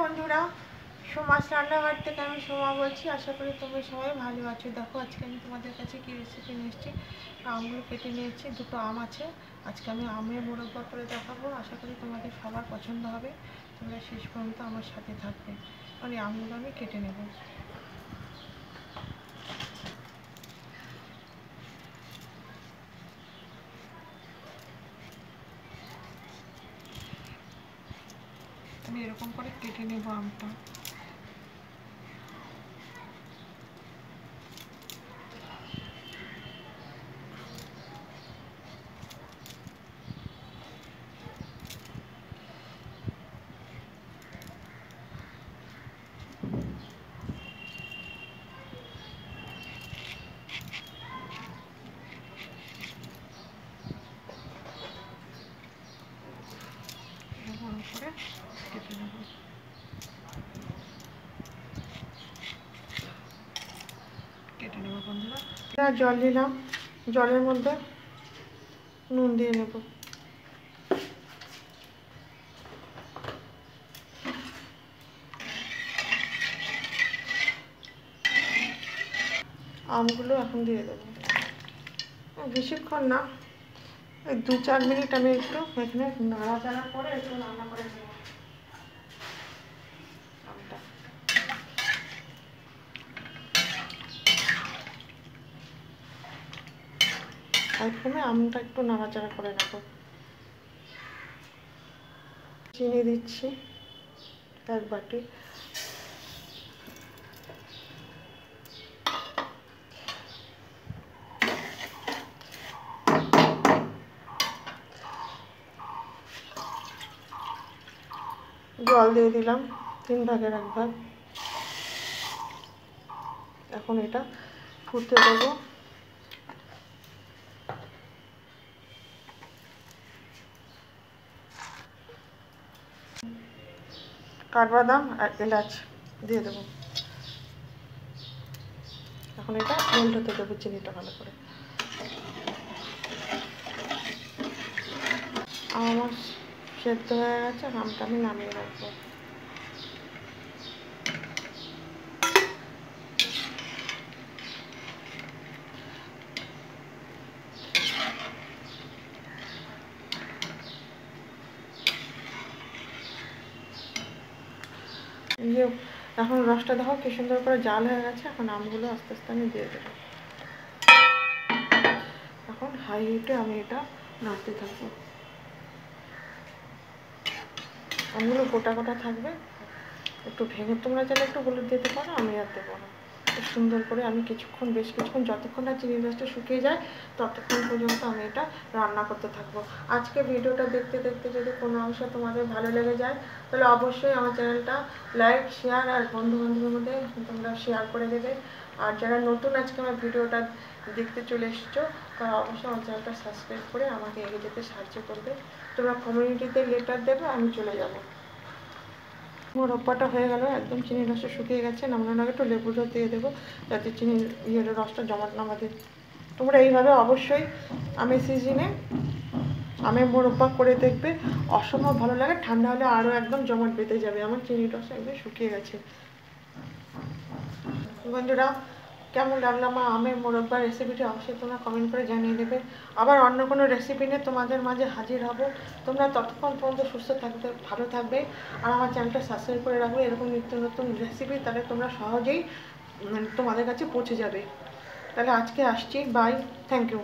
বন্ধুরা, সোমাস রান্নাঘর থেকে আমি সোমা বলছি। আশা করি তোমরা সবাই ভালো আছো। দেখো আজকে আমি তোমাদের কাছে কি রেসিপি নিয়ে এসেছি। আমগুলো কেটে নিয়েছি, দুটো আম আছে। আজকে আমি আমের মোরব্বা করে দেখাবো। আশা করি তোমাদের সবার পছন্দ হবে। তোমরা শেষ পর্যন্ত আমার সাথে থাকবে। মানে আমগুলো আমি কেটে নেব। আমি এরকম করে কেটে নেব আমটা। করে কেটে নেব। কেটে নেব বন্ধুরা। জল দিলাম, জলের মধ্যে নুন দিয়ে নেব। আমগুলো এখন দিয়ে দেবো। বেশিক্ষণ না, 2-4 মিনিট আমি একটু এখানে নাড়াচাড়া করে একটু রান্না করে নেব আমটা। প্রথমে আমটা একটু নাড়াচাড়া করে নেব। চিনি দিচ্ছি 1 বাটি। জল দিয়ে দিলাম 3 ভাগের 1 ভাগ। এখন এটা ফুটতে দেবো। কাঠবাদাম আর এলাচ দিয়ে দেবো। এখন এটা মেল্ট হতে দেবো চিনিটা ভালো করে। আমার সেদ্ধ হয়ে গেছে, আমটা আমি নামিয়ে রাখবো। যে এখন রসটা দেখো কি সুন্দর করে জাল হয়ে গেছে। এখন আমগুলো আস্তে আস্তে আমি দিয়ে দেবো। এখন হাই হিটে আমি এটা নাড়তে থাকবো। আমগুলো গোটা গোটা থাকবে, একটু ভেঙে তোমরা চাইলে একটু হলুদ দিতে পারো, আমি আর দেবো না। সুন্দর করে আমি বেশ কিছুক্ষণ যতক্ষণ না চিনির রসটা শুকিয়ে যায় ততক্ষণ পর্যন্ত আমি এটা রান্না করতে থাকবো। আজকে ভিডিওটা দেখতে দেখতে যদি কোনো অংশ তোমাদের ভালো লেগে যায় তাহলে অবশ্যই আমার চ্যানেলটা লাইক, শেয়ার আর বন্ধু বান্ধবের মধ্যে তোমরা শেয়ার করে দেবে। আর যারা নতুন আজকে আমার ভিডিওটা দেখতে চলে এসছো তারা অবশ্যই আমার চ্যানেলটা সাবস্ক্রাইব করে আমাকে এগিয়ে যেতে সাহায্য করবে। তোমরা কমিউনিটিতে লেটার দেবে, আমি চলে যাবো। মোরব্বাটা হয়ে গেল, একদম চিনির রসটা শুকিয়ে গেছে। নামানোর আগে একটু লেবুর রস দিয়ে দেবো যাতে চিনির রসটা জমাট না বাঁধে। তোমরা এইভাবে অবশ্যই আমের সিজনে আমের মোরব্বা করে দেখবে, অসম্ভব ভালো লাগে। ঠান্ডা হলে আরও একদম জমাট বেঁধে যাবে। আমার চিনির রসটা একদম শুকিয়ে গেছে। বন্ধুরা, কেমন লাগলো আমার আমের মোরব্বা রেসিপিটি অবশ্যই তোমরা কমেন্ট করে জানিয়ে দেবে। আবার অন্য কোনো রেসিপি নিয়ে তোমাদের মাঝে হাজির হব। তোমরা ততক্ষণ পর্যন্ত সুস্থ থাকবে, ভালো থাকবে আর আমার চ্যানেলটা সাবস্ক্রাইব করে রাখবে। এরকম নিত্য নতুন রেসিপি তাহলে তোমরা সহজেই তোমাদের কাছে পৌঁছে যাবে। তাহলে আজকে আসছি, বাই, থ্যাংক ইউ।